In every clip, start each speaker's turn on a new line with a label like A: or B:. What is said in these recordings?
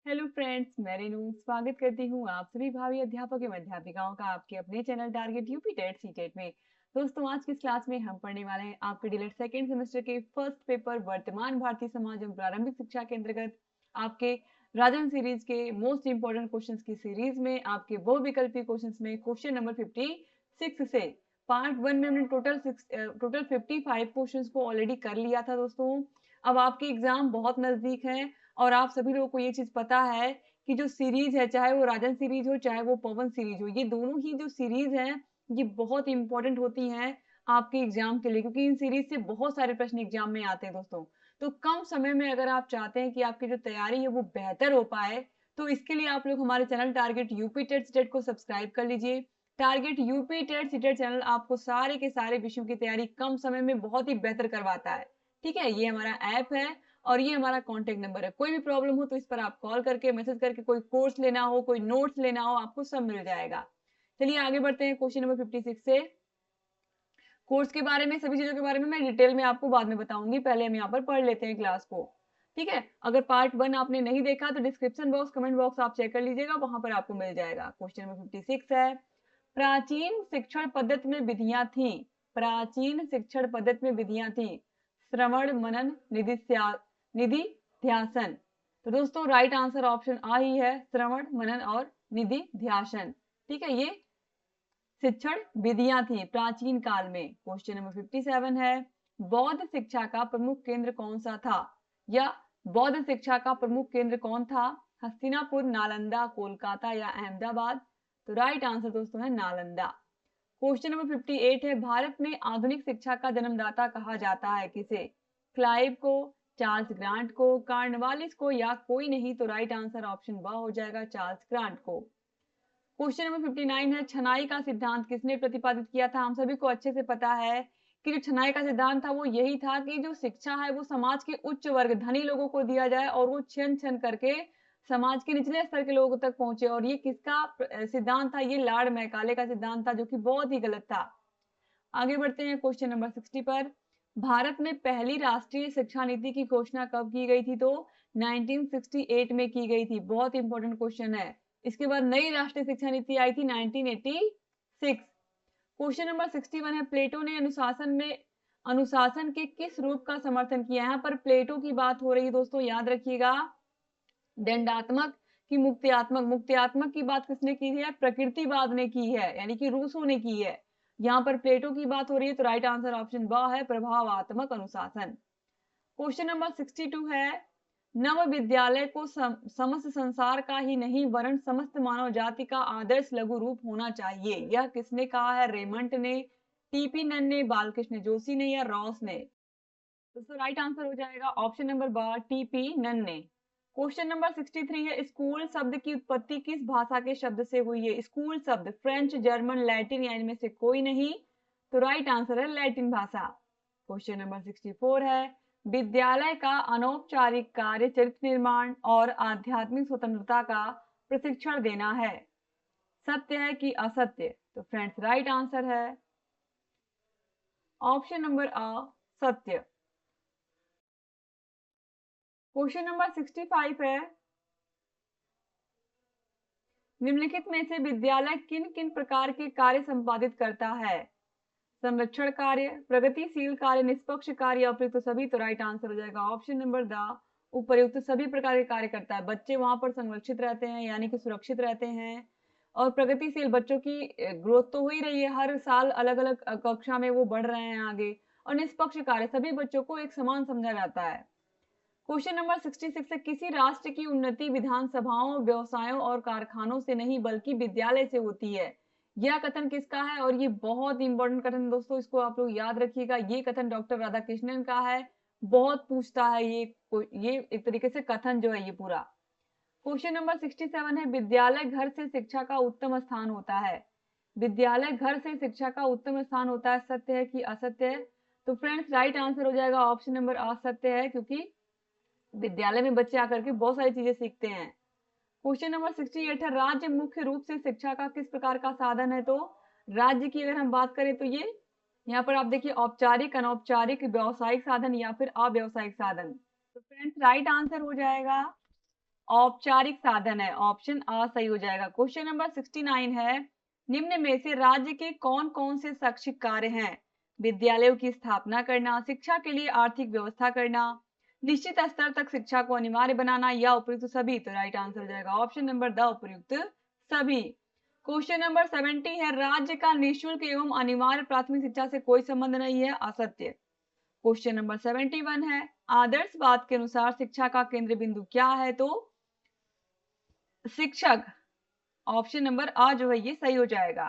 A: Hello friends, मैं रेनू स्वागत करती हूँ आप सभी भावी अध्यापक एवं अध्यापिकाओं का आपके अपने channel target UP TET CTET में। दोस्तों, आज की इस क्लास में हम पढ़ने वाले हैं आपके डीएलएड सेकेंड सेमेस्टर के फर्स्ट पेपर वर्तमान भारतीय समाज एवं प्रारंभिक शिक्षा के अंतर्गत आपके राजन सीरीज के मोस्ट इंपोर्टेंट क्वेश्चंस की सीरीज में आपके बहुविकल्पी क्वेश्चंस में क्वेश्चन नंबर 56 से पार्ट 1 में हमने टोटल 55 क्वेश्चंस को ऑलरेडी कर लिया था। दोस्तों, अब आपके एग्जाम बहुत नजदीक है और आप सभी लोगों को ये चीज पता है कि जो सीरीज है, चाहे वो राजन सीरीज हो चाहे वो पवन सीरीज हो, ये दोनों ही जो सीरीज है ये बहुत इंपॉर्टेंट होती हैं आपके एग्जाम के लिए, क्योंकि इन सीरीज से बहुत सारे प्रश्न एग्जाम में आते हैं। दोस्तों, तो कम समय में अगर आप चाहते हैं कि आपकी जो तैयारी है वो बेहतर हो पाए, तो इसके लिए आप लोग हमारे channel target UP TET CTET को सब्सक्राइब कर लीजिए। Target UP TET CTET channel आपको सारे के सारे विषयों की तैयारी कम समय में बहुत ही बेहतर करवाता है। ठीक है, ये हमारा ऐप है और ये हमारा कांटेक्ट नंबर है। कोई भी प्रॉब्लम हो तो इस पर आप कॉल करके मैसेज करके कोई कोर्स लेना हो, कोई नोट्स लेना हो, आपको सब मिल जाएगा। चलिए आगे बढ़ते हैं क्वेश्चन नंबर 56 से। कोर्स के बारे में, सभी चीजों के बारे में मैं डिटेल में आपको बाद में बताऊंगी, पहले हम यहाँ पर पढ़ लेते हैं क्लास को। ठीक है, अगर पार्ट 1 आपने नहीं देखा तो डिस्क्रिप्शन बॉक्स, कमेंट बॉक्स आप चेक कर लीजिएगा, वहां पर आपको मिल जाएगा। क्वेश्चन नंबर 56 है, प्राचीन शिक्षण पद्धति में विधियां थी। प्राचीन शिक्षण पद्धति में विधियां थी श्रवण मनन निधि ध्यासन। तो दोस्तों, राइट आंसर ऑप्शन आ ही है, श्रवण मनन और निधि ध्यासन। ठीक है, ये शिक्षण विधियां थी प्राचीन काल में। क्वेश्चन नंबर 57 है, बौद्ध शिक्षा का प्रमुख केंद्र कौन सा था, या बौद्ध शिक्षा का प्रमुख केंद्र कौन था? हस्तिनापुर, नालंदा, कोलकाता या अहमदाबाद? तो राइट आंसर दोस्तों है नालंदा। क्वेश्चन नंबर 58 है, भारत में आधुनिक शिक्षा का जन्मदाता कहा जाता है किसे? क्लाइव को, चार्ल्स ग्रांट को, कार्नवालिस को या कोई नहीं? तो राइट आंसर ऑप्शन ब हो जाएगा, चार्ल्स ग्रांट को। क्वेश्चन नंबर 59 है, छनाई का सिद्धांत किसने प्रतिपादित किया था? हम सभी को अच्छे से पता है कि जो छनाई का सिद्धांत था वो यही था कि जो शिक्षा है वो समाज के उच्च वर्ग धनी लोगों को दिया जाए और वो छन छन करके समाज के निचले स्तर के लोगों तक पहुंचे। और ये किसका सिद्धांत था? ये लॉर्ड मैकाले का सिद्धांत था, जो कि बहुत ही गलत था। आगे बढ़ते हैं क्वेश्चन नंबर 60 पर। भारत में पहली राष्ट्रीय शिक्षा नीति की घोषणा कब की गई थी? तो 1968 में की गई थी। बहुत इंपॉर्टेंट क्वेश्चन है। इसके बाद नई राष्ट्रीय शिक्षा नीति आई थी 1986। क्वेश्चन नंबर 61 है, प्लेटो ने अनुशासन के किस रूप का समर्थन किया? यहाँ पर प्लेटो की बात हो रही है दोस्तों, याद रखिएगा। दंडात्मक की मुक्तियात्मक? मुक्तियात्मक की बात किसने की है? प्रकृतिवाद ने की है, यानी कि रूसो ने की है। यहाँ पर प्लेटो की बात हो रही है, तो राइट आंसर ऑप्शन ब है, प्रभावात्मक अनुशासन। क्वेश्चन नंबर 62 है, नव विद्यालय को समस्त संसार का ही नहीं वरन समस्त मानव जाति का आदर्श लघु रूप होना चाहिए। यह किसने कहा है? रेमंड ने, टीपी नन ने, बालकृष्ण जोशी ने या रॉस ने? तो राइट आंसर हो जाएगा ऑप्शन नंबर ब, टीपी नन ने। क्वेश्चन नंबर 63 है, स्कूल शब्द की उत्पत्ति किस भाषा के शब्द से हुई है? स्कूल शब्द फ्रेंच, जर्मन, लैटिन या इनमें से कोई नहीं? तो राइट आंसर है लैटिन भाषा। क्वेश्चन नंबर 64 है, विद्यालय का अनौपचारिक कार्य चरित्र निर्माण और आध्यात्मिक स्वतंत्रता का प्रशिक्षण देना है। सत्य है कि असत्य? तो फ्रेंड्स, राइट आंसर है ऑप्शन नंबर अ, सत्य। क्वेश्चन नंबर 65 है, निम्नलिखित में से विद्यालय किन किन प्रकार के कार्य संपादित करता है? संरक्षण कार्य, प्रगतिशील कार्य, निष्पक्ष कार्य, अप्रयुक्त सभी? तो राइट आंसर हो जाएगा ऑप्शन नंबर द, उपयुक्त सभी प्रकार के कार्य करता है। बच्चे वहां पर संरक्षित रहते हैं, यानी कि सुरक्षित रहते हैं। और प्रगतिशील, बच्चों की ग्रोथ तो हो ही रही है, हर साल अलग अलग कक्षा में वो बढ़ रहे हैं आगे। और निष्पक्ष कार्य, सभी बच्चों को एक समान समझा जाता है। क्वेश्चन नंबर 66 है, किसी राष्ट्र की उन्नति विधानसभाओं, व्यवसायों और कारखानों से नहीं बल्कि विद्यालय से होती है। यह कथन किसका है? और ये बहुत इंपॉर्टेंट कथन दोस्तों, इसको आप लोग याद रखिएगा। ये कथन डॉक्टर राधाकृष्णन का है, बहुत पूछता है ये एक तरीके से कथन जो है ये पूरा। क्वेश्चन नंबर 67 है, विद्यालय घर से शिक्षा का उत्तम स्थान होता है। विद्यालय घर से शिक्षा का उत्तम स्थान होता है, सत्य है कि असत्य है? तो फ्रेंड्स, राइट आंसर हो जाएगा ऑप्शन नंबर असत्य है, क्योंकि विद्यालय में बच्चे आकर के बहुत सारी चीजें सीखते हैं। क्वेश्चन नंबर 68 है, राज्य मुख्य रूप से शिक्षा का किस प्रकार का साधन है? तो राज्य की अगर हम बात करें तो ये यहाँ पर आप देखिए, औपचारिक, अनौपचारिक, व्यावसायिक साधन या फिर अव्यावसायिक साधन। तो फ्रेंड्स, राइट आंसर हो जाएगा औपचारिक साधन है, ऑप्शन आ सही हो जाएगा। क्वेश्चन नंबर 69 है, निम्न में से राज्य के कौन कौन से शैक्षिक कार्य हैं? विद्यालयों की स्थापना करना, शिक्षा के लिए आर्थिक व्यवस्था करना, निश्चित स्तर तक शिक्षा को अनिवार्य बनाना या उपयुक्त सभी। तो राइट आंसर हो जाएगा ऑप्शन नंबर द, उपयुक्त सभी। क्वेश्चन नंबर 70 है, राज्य का निःशुल्क एवं अनिवार्य प्राथमिक शिक्षा से कोई संबंध नहीं है, असत्य। क्वेश्चन नंबर 71 है, आदर्शवाद के अनुसार शिक्षा का केंद्र बिंदु क्या है? तो शिक्षक, ऑप्शन नंबर आ जो है ये सही हो जाएगा।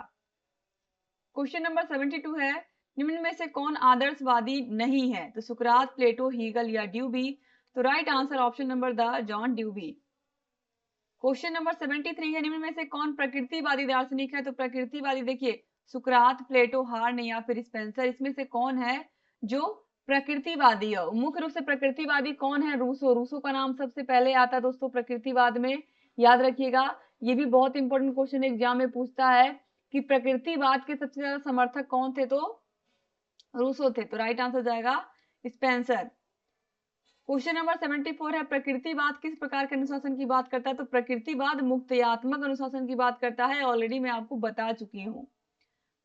A: क्वेश्चन नंबर 72 है, निम्न में से कौन आदर्शवादी नहीं है? तो सुकरात, प्लेटो, हीगल या ड्यूबी। तो right answer option number the, John ड्यूबी। Question number 73 है, निम्न में से कौन प्रकृतिवादी दार्शनिक है? तो प्रकृतिवादी देखिए सुकरात, प्लेटो, हार्न या फिर स्पेंसर, इसमें से कौन है जो प्रकृतिवादी है? मुख्य रूप से प्रकृतिवादी कौन है? रूसो। रूसो का नाम सबसे पहले आता है दोस्तों प्रकृतिवाद में, याद रखिएगा। ये भी बहुत इंपॉर्टेंट क्वेश्चन एग्जाम में पूछता है कि प्रकृतिवाद के सबसे ज्यादा समर्थक कौन थे? तो रूसो थे। तो राइट आंसर जाएगा स्पेंसर। क्वेश्चन नंबर 74 है, प्रकृतिवाद किस प्रकार के अनुशासन की बात करता है? तो प्रकृतिवाद मुक्तयात्मक अनुशासन की बात करता है, ऑलरेडी मैं आपको बता चुकी हूँ।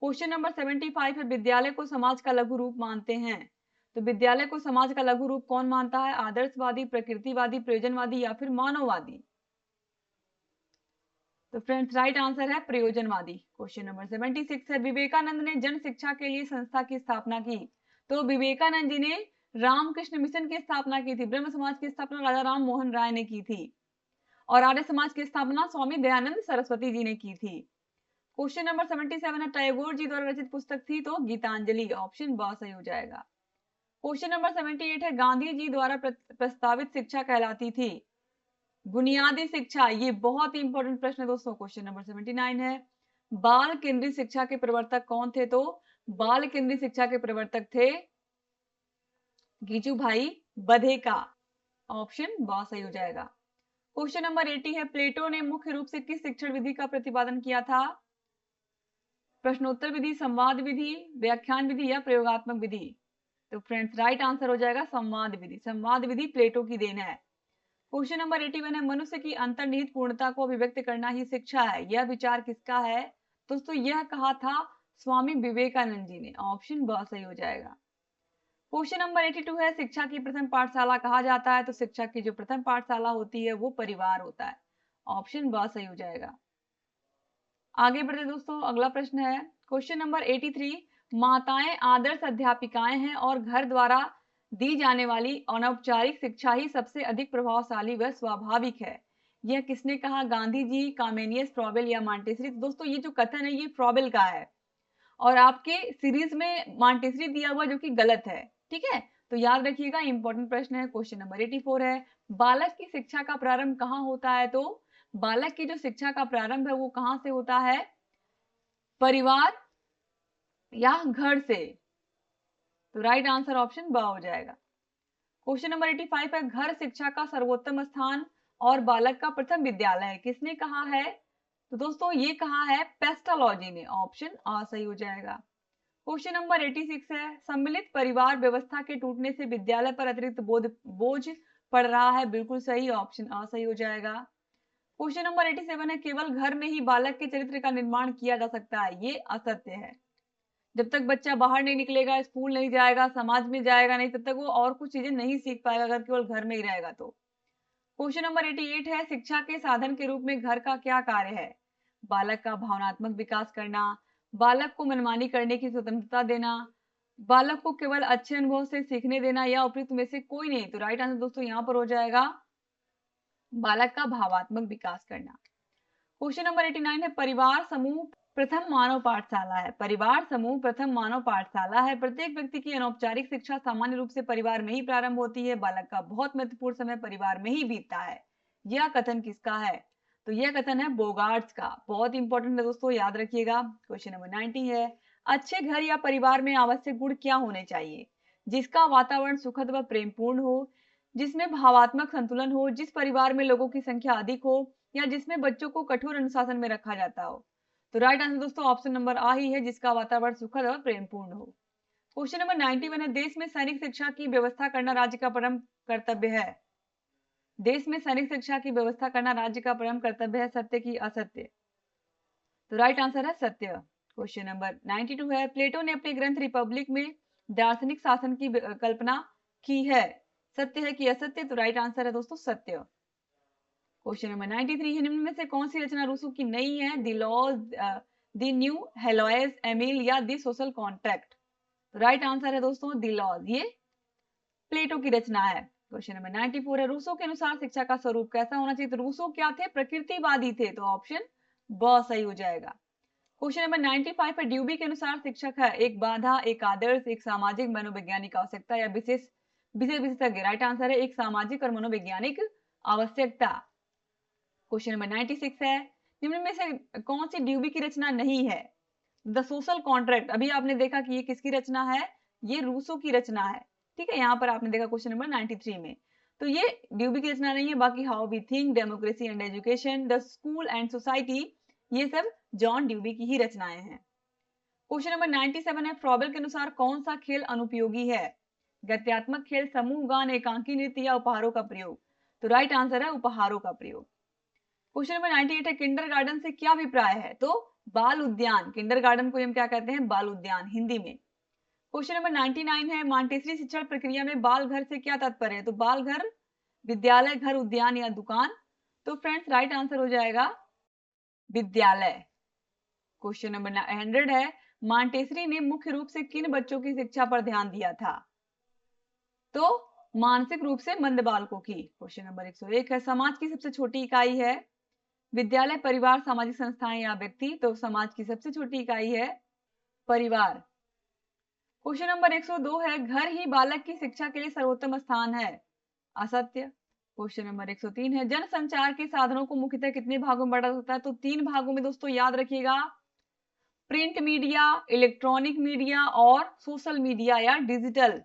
A: क्वेश्चन नंबर 75 है, विद्यालय को समाज का लघु रूप मानते हैं? तो विद्यालय को समाज का लघु रूप कौन मानता है? आदर्शवादी, प्रकृतिवादी, प्रयोजनवादी या फिर मानववादी। तो फ्रेंड्स राइट आंसर है प्रयोजनवादी। क्वेश्चन नंबर 76 है, विवेकानंद ने जन शिक्षा के लिए संस्था की स्थापना की? तो विवेकानंद जी ने रामकृष्ण मिशन की स्थापना की थी। ब्रह्म समाज की स्थापना राजा राम मोहन राय ने की थी और आर्य समाज की स्थापना स्वामी दयानंद सरस्वती जी ने की थी। क्वेश्चन नंबर 77 है, टैगोर जी द्वारा रचित पुस्तक थी? तो गीतांजलि, ऑप्शन ब सही हो जाएगा। क्वेश्चन नंबर 78 है, गांधी जी द्वारा प्रस्तावित शिक्षा कहलाती थी? बुनियादी शिक्षा, ये बहुत ही इंपॉर्टेंट प्रश्न है दोस्तों। क्वेश्चन नंबर 79 है, बाल केंद्रित शिक्षा के प्रवर्तक कौन थे? तो बाल केंद्रित शिक्षा के प्रवर्तक थे गीजू भाई बधेका, ऑप्शन ब सही हो जाएगा। क्वेश्चन नंबर 80 है, प्लेटो ने मुख्य रूप से किस शिक्षण विधि का प्रतिपादन किया था? प्रश्नोत्तर विधि, संवाद विधि, व्याख्यान विधि या प्रयोगात्मक विधि। तो फ्रेंड्स राइट आंसर हो जाएगा संवाद विधि। संवाद विधि प्लेटो की देन है। क्वेश्चन नंबर 81 है, मनुष्य की अंतर्निहित पूर्णता को अभिव्यक्त करना ही शिक्षा है, यह विचार किसका है? दोस्तों यह कहा था स्वामी विवेकानंद जी ने, ऑप्शन ब सही हो जाएगा। क्वेश्चन नंबर 82 है, शिक्षा की प्रथम पाठशाला कहा जाता है? तो शिक्षा की जो प्रथम पाठशाला होती है वो परिवार होता है, ऑप्शन ब सही हो जाएगा। आगे बढ़ते दोस्तों, अगला प्रश्न है क्वेश्चन नंबर 83, माताएं आदर्श अध्यापिकाएं हैं और घर द्वारा दी जाने वाली अनौपचारिक शिक्षा ही सबसे अधिक प्रभावशाली व स्वाभाविक है, यह किसने कहा? गांधी जी, कामेनियस, फ्रॉबेल या मॉन्टेसरी। दोस्तों ये जो कथन है ये फ्रॉबेल का है और आपके सीरीज में मॉन्टेसरी दिया हुआ जो कि गलत है, ठीक है। तो याद रखिएगा, इंपॉर्टेंट प्रश्न है। क्वेश्चन नंबर 84 है, बालक की शिक्षा का प्रारंभ कहाँ होता है? तो बालक की जो शिक्षा का प्रारंभ है वो कहाँ से होता है? परिवार या घर से। तो राइट आंसर ऑप्शन ब हो जाएगा। क्वेश्चन नंबर 85 है, घर शिक्षा का सर्वोत्तम स्थान और बालक का प्रथम विद्यालय है, किसने कहा है? तो दोस्तों ये कहा है पेस्टालॉजी ने, ऑप्शन आ सही हो जाएगा। क्वेश्चन नंबर 86 है, सम्मिलित परिवार व्यवस्था के टूटने से विद्यालय पर अतिरिक्त बोझ पड़ रहा है, बिल्कुल सही, ऑप्शन आ सही हो जाएगा। क्वेश्चन नंबर 87 है, केवल घर में ही बालक के चरित्र का निर्माण किया जा सकता है, ये असत्य है। जब तक बच्चा बाहर नहीं निकलेगा, स्कूल नहीं जाएगा, समाज में जाएगा नहीं, तब तक वो और कुछ चीजें नहीं सीख पाएगा अगर केवल घर में ही रहेगा तो। क्वेश्चन नंबर 88 है, शिक्षा के साधन के रूप में घर का क्या कार्य है? बालक का भावनात्मक विकास करना, बालक को मनमानी करने की स्वतंत्रता देना, बालक को केवल अच्छे अनुभव से सीखने देना या उपयुक्त में से कोई नहीं। तो राइट आंसर दोस्तों यहाँ पर हो जाएगा बालक का भावात्मक विकास करना। क्वेश्चन नंबर 89 है, परिवार समूह प्रथम मानव पाठशाला है? परिवार समूह प्रथम मानव पाठशाला है। प्रत्येक व्यक्ति की अनौपचारिक शिक्षा सामान्य रूप से परिवार में ही प्रारंभ होती है, बालक का बहुत महत्वपूर्ण समय परिवार में ही बीतता है, यह कथन किसका है? तो यह कथन है बोगार्ट्स का, बहुत इंपॉर्टेंट है दोस्तों, याद रखिएगा। क्वेश्चन नंबर 90 है, अच्छे घर या परिवार में आवश्यक गुण क्या होने चाहिए? जिसका वातावरण सुखद व प्रेमपूर्ण हो, जिसमें भावात्मक संतुलन हो, जिस परिवार में लोगों की संख्या अधिक हो या जिसमें बच्चों को कठोर अनुशासन में रखा जाता हो। तो राइट आंसर दोस्तों ऑप्शन नंबर आ ही है, जिसका वातावरण सुखद और प्रेमपूर्ण हो। क्वेश्चन नंबर 91 है, देश में सैनिक शिक्षा की व्यवस्था करना राज्य का परम कर्तव्य है? देश में सैनिक शिक्षा की व्यवस्था करना राज्य का परम कर्तव्य है, सत्य की असत्य? तो राइट आंसर है सत्य। क्वेश्चन नंबर 92 है, प्लेटो ने अपने ग्रंथ रिपब्लिक में दार्शनिक शासन की कल्पना की है, सत्य है कि असत्य? तो राइट आंसर है दोस्तों सत्य। क्वेश्चन नंबर 93 है, निम्न में से कौन सी रचना रूसो की नहीं है? The laws, the new Heloise Emile या द सोशल कॉन्ट्रैक्ट? तो राइट आंसर है दोस्तों द लॉज, ये प्लेटो की रचना है। क्वेश्चन नंबर 94 है, रूसो के अनुसार शिक्षा का स्वरूप कैसा होना चाहिए? तो रूसो क्या थे? प्रकृतिवादी थे, तो ऑप्शन ब सही हो जाएगा। क्वेश्चन नंबर 95 है, ड्यूबी के अनुसार शिक्षक है एक बाधा, एक आदर्श, एक सामाजिक मनोवैज्ञानिक आवश्यकता या विशेष विषय विशेषज्ञ? राइट आंसर है एक सामाजिक और मनोवैज्ञानिक आवश्यकता। क्वेश्चन नंबर 96 है, निम्न में से कौन सी ड्यूबी की रचना नहीं है? द सोशल कॉन्ट्रैक्ट, अभी आपने देखा कि ये किसकी रचना है? ये रूसो की रचना है। ठीक है, यहाँ पर आपने देखा क्वेश्चन नंबर 93 में, तो ये ड्यूबी की रचना नहीं है। बाकी how we think, democracy and education, the school and society, ये सब जॉन ड्यूबी की ही रचनाएं हैं। क्वेश्चन नंबर 97 है, फ्रॉबेल के अनुसार कौन सा खेल अनुपयोगी है? गत्यात्मक खेल, समूह गान, एकांकी नृत्य या उपहारों का प्रयोग? तो राइट आंसर है उपहारों का प्रयोग। क्वेश्चन नंबर 98 है, किंडरगार्टन से क्या अभिप्राय है? तो बाल उद्यान, किंडरगार्टन को हम क्या कहते हैं? बाल उद्यान हिंदी में। क्वेश्चन नंबर 99 है, मॉन्टेसरी शिक्षण प्रक्रिया में बाल घर से क्या तात्पर्य है? तो बाल घर विद्यालय, घर, उद्यान या दुकान? तो फ्रेंड्स राइट आंसर हो जाएगा विद्यालय। क्वेश्चन नंबर 100 है, मॉन्टेसरी ने मुख्य रूप से किन बच्चों की शिक्षा पर ध्यान दिया था? तो मानसिक रूप से मंद बालकों की। क्वेश्चन नंबर 101 है, समाज की सबसे छोटी इकाई है विद्यालय, परिवार, सामाजिक संस्थाएं या व्यक्ति? तो समाज की सबसे छोटी इकाई है परिवार। क्वेश्चन नंबर 102 है, घर ही बालक की शिक्षा के लिए सर्वोत्तम स्थान है, असत्य। क्वेश्चन नंबर 103 है, जनसंचार के साधनों को मुख्यतः कितने भागों में बांटा जाता है? तो 3 भागों में दोस्तों, याद रखिएगा, प्रिंट मीडिया, इलेक्ट्रॉनिक मीडिया और सोशल मीडिया या डिजिटल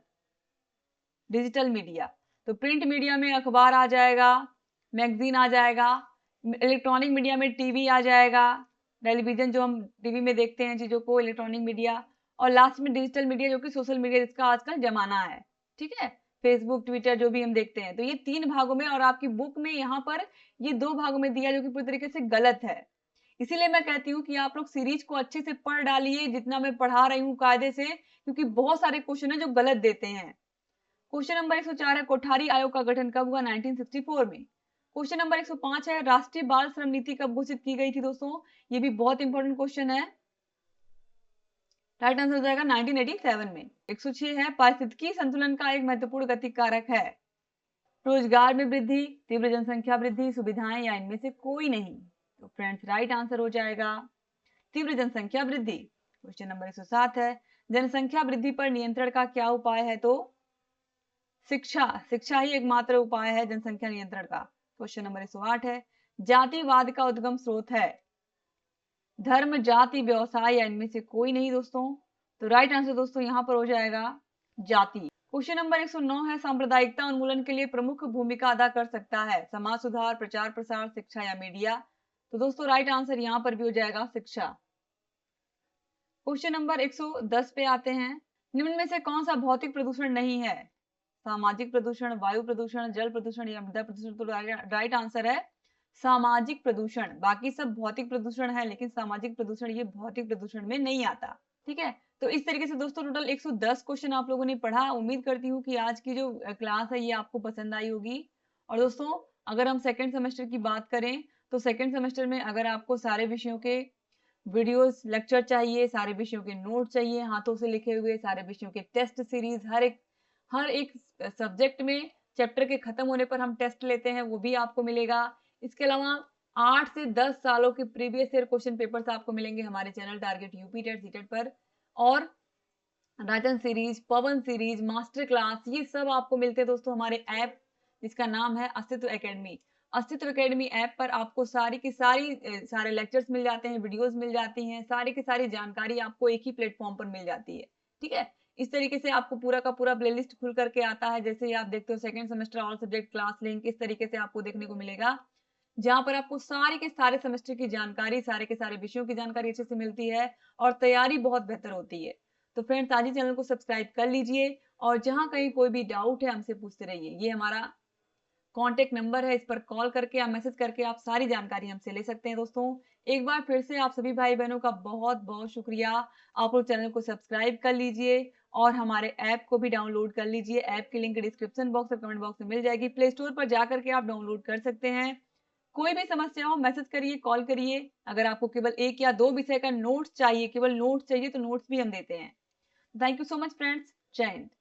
A: डिजिटल मीडिया। तो प्रिंट मीडिया में अखबार आ जाएगा, मैगजीन आ जाएगा, इलेक्ट्रॉनिक मीडिया में टीवी आ जाएगा, टेलीविजन जो हम टीवी में देखते हैं चीजों को, इलेक्ट्रॉनिक मीडिया, और लास्ट में डिजिटल मीडिया जो कि सोशल मीडिया जिसका आजकल जमाना है। ठीक है, फेसबुक, ट्विटर जो भी हम देखते हैं। तो ये 3 भागों में, और आपकी बुक में यहाँ पर ये 2 भागों में दिया जो कि पूरी तरीके से गलत है। इसीलिए मैं कहती हूँ कि आप लोग सीरीज को अच्छे से पढ़ डालिए, जितना मैं पढ़ा रही हूँ कायदे से, क्योंकि बहुत सारे क्वेश्चन है जो गलत देते हैं। क्वेश्चन नंबर 104 है, कोठारी आयोग का गठन कब हुआ? 1964 में। क्वेश्चन नंबर 105 है, राष्ट्रीय बाल श्रम नीति कब घोषित की गई थी? दोस्तों ये भी बहुत इंपॉर्टेंट क्वेश्चन है, राइट आंसर हो जाएगा 1987 में। 106 है, पारिस्थितिकी संतुलन का एक महत्वपूर्ण गति कारक है रोजगार में वृद्धि, तीव्र जनसंख्या वृद्धि, सुविधाएं या इनमें से कोई नहीं? तो फ्रेंड्स राइट आंसर हो जाएगा तीव्र जनसंख्या वृद्धि। क्वेश्चन नंबर 107 है, जनसंख्या वृद्धि पर नियंत्रण का क्या उपाय है? तो शिक्षा, शिक्षा ही एकमात्र उपाय है जनसंख्या नियंत्रण का। क्वेश्चन नंबर 108 है, जातिवाद का उद्गम स्रोत है धर्म, जाति, व्यवसाय या इनमें से कोई नहीं? दोस्तों तो राइट आंसर दोस्तों यहाँ पर हो जाएगा जाति। क्वेश्चन नंबर 109 है, सांप्रदायिकता उन्मूलन के लिए प्रमुख भूमिका अदा कर सकता है समाज सुधार, प्रचार प्रसार, शिक्षा या मीडिया? तो दोस्तों राइट आंसर यहाँ पर भी हो जाएगा शिक्षा। क्वेश्चन नंबर 110 पे आते हैं, निम्न में से कौन सा भौतिक प्रदूषण नहीं है? सामाजिक प्रदूषण, वायु प्रदूषण, जल प्रदूषण या मृदा प्रदूषण? तो राइट आंसर है सामाजिक प्रदूषण। बाकी सब भौतिक प्रदूषण है, लेकिन सामाजिक प्रदूषण ये भौतिक प्रदूषण में नहीं आता। ठीक है, तो इस तरीके से दोस्तों टोटल 110 क्वेश्चन आप लोगों ने पढ़ा। उम्मीद करती हूँ कि आज की जो क्लास है ये आपको पसंद आई होगी। और दोस्तों अगर हम सेकेंड सेमेस्टर की बात करें, तो सेकेंड सेमेस्टर में अगर आपको सारे विषयों के वीडियोस लेक्चर चाहिए, सारे विषयों के नोट चाहिए हाथों से लिखे हुए, सारे विषयों के टेस्ट सीरीज, हर एक सब्जेक्ट में चैप्टर के खत्म होने पर हम टेस्ट लेते हैं, वो भी आपको मिलेगा। इसके अलावा 8 से 10 सालों के प्रीवियस ईयर क्वेश्चन पेपर्स आपको मिलेंगे हमारे channel target UP TET CTET पर। और Rajan series, Pawan series, master class, ये सब आपको मिलते हैं दोस्तों हमारे ऐप जिसका नाम है अस्तित्व एकेडमी। अस्तित्व एकेडमी ऐप पर आपको सारी की सारी सारे लेक्चर्स मिल जाते हैं, वीडियोस मिल जाती हैं, सारी की सारी जानकारी आपको एक ही प्लेटफॉर्म पर मिल जाती है। ठीक है, इस तरीके से आपको पूरा का पूरा प्लेलिस्ट खुल करके आता है, जैसे ही आप देखते हो second semester all subject class link, इस तरीके से आपको देखने को मिलेगा, जहां पर आपको सारे के सारे सेमेस्टर की जानकारी, सारे के सारे विषयों की जानकारी अच्छे से मिलती है और तैयारी बहुत बेहतर होती है। तो फ्रेंड्स आज ही चैनल को सब्सक्राइब कर लीजिए, और जहां कहीं कोई भी डाउट है हमसे पूछते रहिए। ये हमारा कॉन्टेक्ट नंबर है, इस पर कॉल करके या मैसेज करके आप सारी जानकारी हमसे ले सकते हैं दोस्तों। एक बार फिर से आप सभी भाई-बहनों का बहुत-बहुत शुक्रिया। आप लोग चैनल को सब्सक्राइब कर लीजिए और हमारे ऐप को भी डाउनलोड कर लीजिए। ऐप की लिंक डिस्क्रिप्शन बॉक्स और कमेंट बॉक्स में मिल जाएगी। प्ले स्टोर पर जा कर के आप डाउनलोड कर सकते हैं। कोई भी समस्या हो मैसेज करिए, कॉल करिए। अगर आपको केवल 1 या 2 विषय का नोट्स चाहिए, केवल नोट्स चाहिए तो नोट्स भी हम देते हैं। Thank you so much friends. जय हिंद।